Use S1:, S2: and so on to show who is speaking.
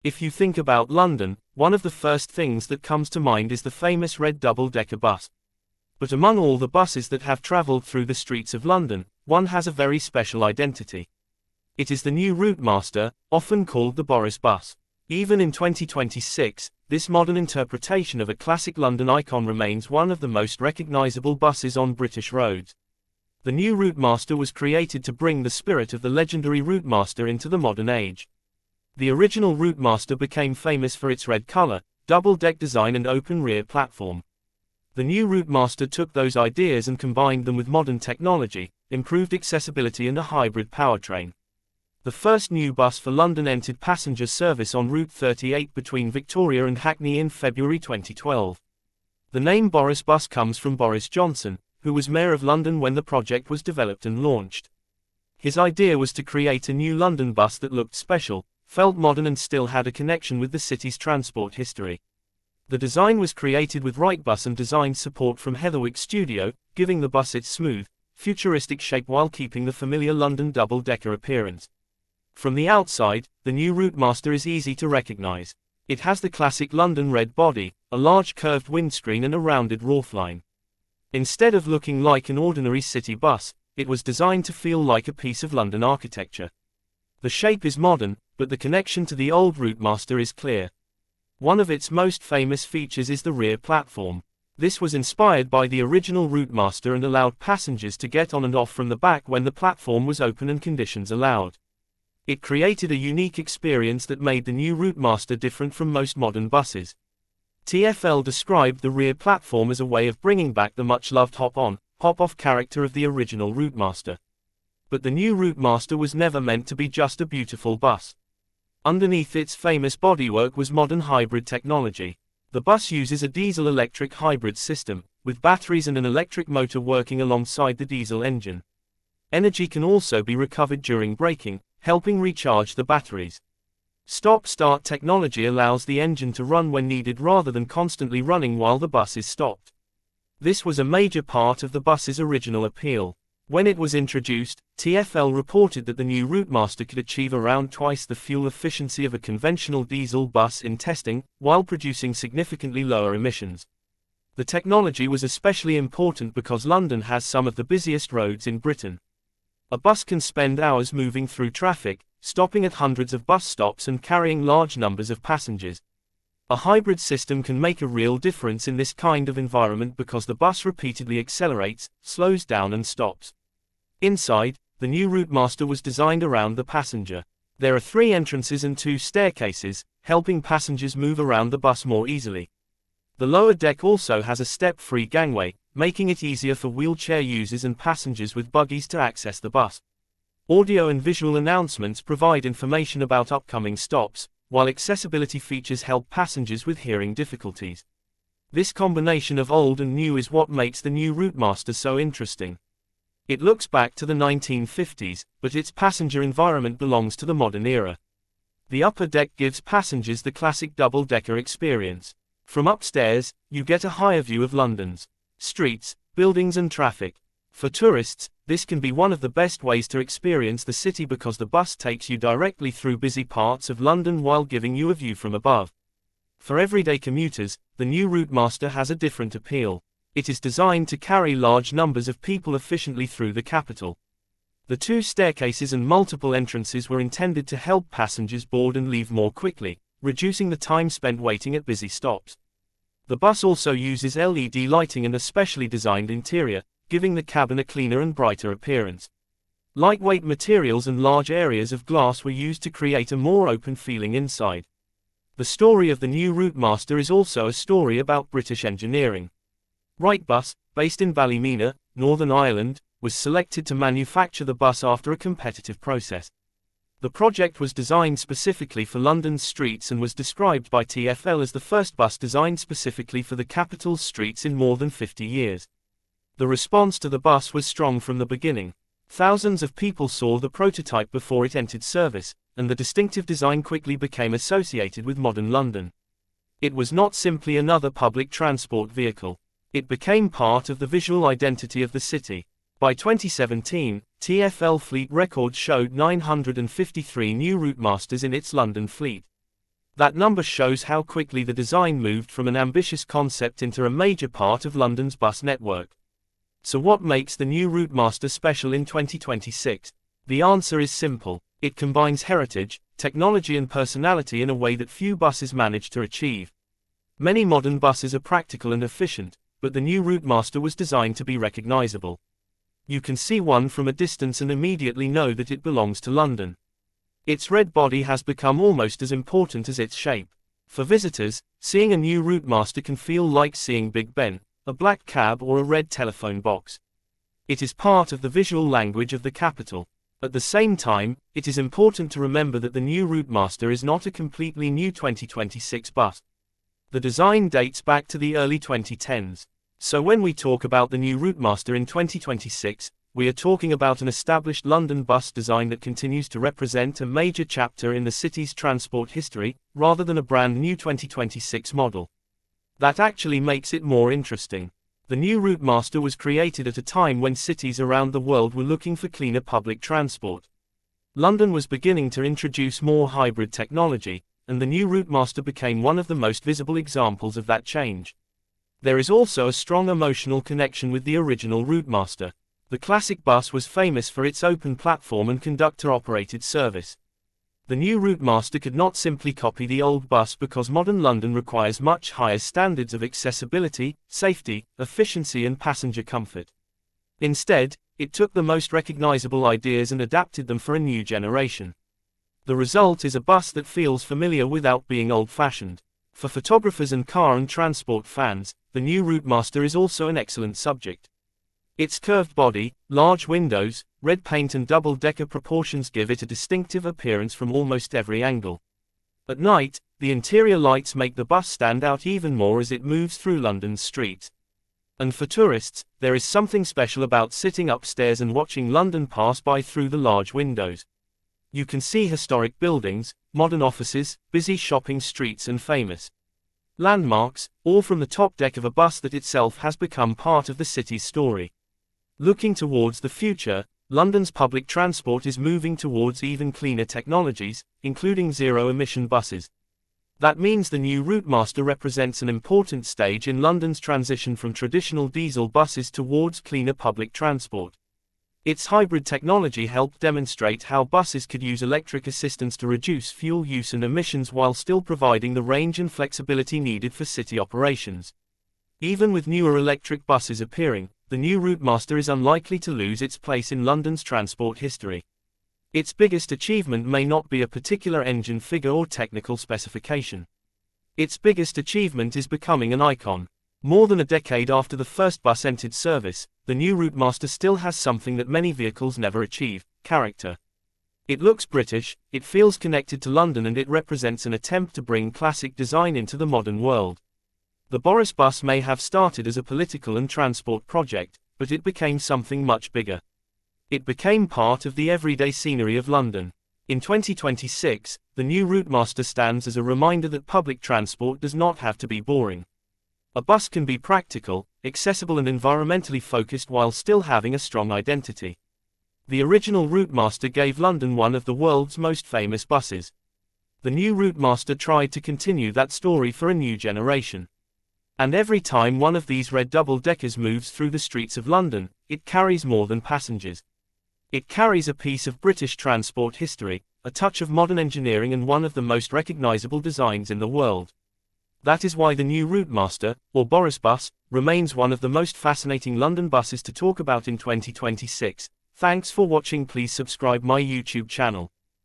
S1: If you think about London, one of the first things that comes to mind is the famous red double-decker bus. But among all the buses that have travelled through the streets of London, one has a very special identity. It is the new Routemaster, often called the Boris Bus. Even in 2026, this modern interpretation of a classic London icon remains one of the most recognisable buses on British roads. The new Routemaster was created to bring the spirit of the legendary Routemaster into the modern age. The original Routemaster became famous for its red colour, double-deck design and open rear platform. The new Routemaster took those ideas and combined them with modern technology, improved accessibility and a hybrid powertrain. The first new bus for London entered passenger service on Route 38 between Victoria and Hackney in February 2012. The name Boris Bus comes from Boris Johnson, who was Mayor of London when the project was developed and launched. His idea was to create a new London bus that looked special, felt modern and still had a connection with the city's transport history. The design was created with Wrightbus and design support from Heatherwick Studio, giving the bus its smooth, futuristic shape while keeping the familiar London double-decker appearance. From the outside, the new Routemaster is easy to recognise. It has the classic London red body, a large curved windscreen and a rounded roofline. Instead of looking like an ordinary city bus, it was designed to feel like a piece of London architecture. The shape is modern, but the connection to the old Routemaster is clear. One of its most famous features is the rear platform. This was inspired by the original Routemaster and allowed passengers to get on and off from the back when the platform was open and conditions allowed. It created a unique experience that made the new Routemaster different from most modern buses. TfL described the rear platform as a way of bringing back the much-loved hop-on, hop-off character of the original Routemaster. But the new Routemaster was never meant to be just a beautiful bus. Underneath its famous bodywork was modern hybrid technology. The bus uses a diesel-electric hybrid system, with batteries and an electric motor working alongside the diesel engine. Energy can also be recovered during braking, helping recharge the batteries. Stop-start technology allows the engine to run when needed rather than constantly running while the bus is stopped. This was a major part of the bus's original appeal. When it was introduced, TfL reported that the new Routemaster could achieve around twice the fuel efficiency of a conventional diesel bus in testing, while producing significantly lower emissions. The technology was especially important because London has some of the busiest roads in Britain. A bus can spend hours moving through traffic, stopping at hundreds of bus stops and carrying large numbers of passengers. A hybrid system can make a real difference in this kind of environment because the bus repeatedly accelerates, slows down and stops. Inside, the new Routemaster was designed around the passenger. There are 3 entrances and 2 staircases, helping passengers move around the bus more easily. The lower deck also has a step-free gangway, making it easier for wheelchair users and passengers with buggies to access the bus. Audio and visual announcements provide information about upcoming stops, while accessibility features help passengers with hearing difficulties. This combination of old and new is what makes the new Routemaster so interesting. It looks back to the 1950s, but its passenger environment belongs to the modern era. The upper deck gives passengers the classic double-decker experience. From upstairs, you get a higher view of London's streets, buildings and traffic. For tourists, this can be one of the best ways to experience the city because the bus takes you directly through busy parts of London while giving you a view from above. For everyday commuters, the new Routemaster has a different appeal. It is designed to carry large numbers of people efficiently through the capital. The 2 staircases and multiple entrances were intended to help passengers board and leave more quickly, reducing the time spent waiting at busy stops. The bus also uses LED lighting and a specially designed interior, giving the cabin a cleaner and brighter appearance. Lightweight materials and large areas of glass were used to create a more open feeling inside. The story of the new Routemaster is also a story about British engineering. Wrightbus, based in Ballymena, Northern Ireland, was selected to manufacture the bus after a competitive process. The project was designed specifically for London's streets and was described by TfL as the first bus designed specifically for the capital's streets in more than 50 years. The response to the bus was strong from the beginning. Thousands of people saw the prototype before it entered service, and the distinctive design quickly became associated with modern London. It was not simply another public transport vehicle. It became part of the visual identity of the city. By 2017, TfL fleet records showed 953 new Routemasters in its London fleet. That number shows how quickly the design moved from an ambitious concept into a major part of London's bus network. So what makes the new Routemaster special in 2026? The answer is simple. It combines heritage, technology and personality in a way that few buses manage to achieve. Many modern buses are practical and efficient, but the new Routemaster was designed to be recognizable. You can see one from a distance and immediately know that it belongs to London. Its red body has become almost as important as its shape. For visitors, seeing a new Routemaster can feel like seeing Big Ben, a black cab or a red telephone box. It is part of the visual language of the capital. At the same time, it is important to remember that the new Routemaster is not a completely new 2026 bus. The design dates back to the early 2010s. So when we talk about the new Routemaster in 2026, we are talking about an established London bus design that continues to represent a major chapter in the city's transport history, rather than a brand new 2026 model. That actually makes it more interesting. The new Routemaster was created at a time when cities around the world were looking for cleaner public transport. London was beginning to introduce more hybrid technology, and the new Routemaster became one of the most visible examples of that change. There is also a strong emotional connection with the original Routemaster. The classic bus was famous for its open platform and conductor-operated service. The new Routemaster could not simply copy the old bus because modern London requires much higher standards of accessibility, safety, efficiency and passenger comfort. Instead, it took the most recognizable ideas and adapted them for a new generation. The result is a bus that feels familiar without being old-fashioned. For photographers and car and transport fans, the new Routemaster is also an excellent subject. Its curved body, large windows, red paint and double-decker proportions give it a distinctive appearance from almost every angle. At night, the interior lights make the bus stand out even more as it moves through London's streets. And for tourists, there is something special about sitting upstairs and watching London pass by through the large windows. You can see historic buildings, modern offices, busy shopping streets and famous landmarks, all from the top deck of a bus that itself has become part of the city's story. Looking towards the future, London's public transport is moving towards even cleaner technologies, including zero-emission buses. That means the new Routemaster represents an important stage in London's transition from traditional diesel buses towards cleaner public transport. Its hybrid technology helped demonstrate how buses could use electric assistance to reduce fuel use and emissions while still providing the range and flexibility needed for city operations. Even with newer electric buses appearing, the new Routemaster is unlikely to lose its place in London's transport history. Its biggest achievement may not be a particular engine figure or technical specification. Its biggest achievement is becoming an icon. More than a decade after the first bus entered service, the new Routemaster still has something that many vehicles never achieve: character. It looks British, it feels connected to London, and it represents an attempt to bring classic design into the modern world. The Boris Bus may have started as a political and transport project, but it became something much bigger. It became part of the everyday scenery of London. In 2026, the new Routemaster stands as a reminder that public transport does not have to be boring. A bus can be practical, accessible and environmentally focused while still having a strong identity. The original Routemaster gave London one of the world's most famous buses. The new Routemaster tried to continue that story for a new generation. And every time one of these red double-deckers moves through the streets of London, it carries more than passengers. It carries a piece of British transport history, a touch of modern engineering and one of the most recognizable designs in the world. That is why the new Routemaster, or Boris Bus, remains one of the most fascinating London buses to talk about in 2026. Thanks for watching. Please subscribe my YouTube channel.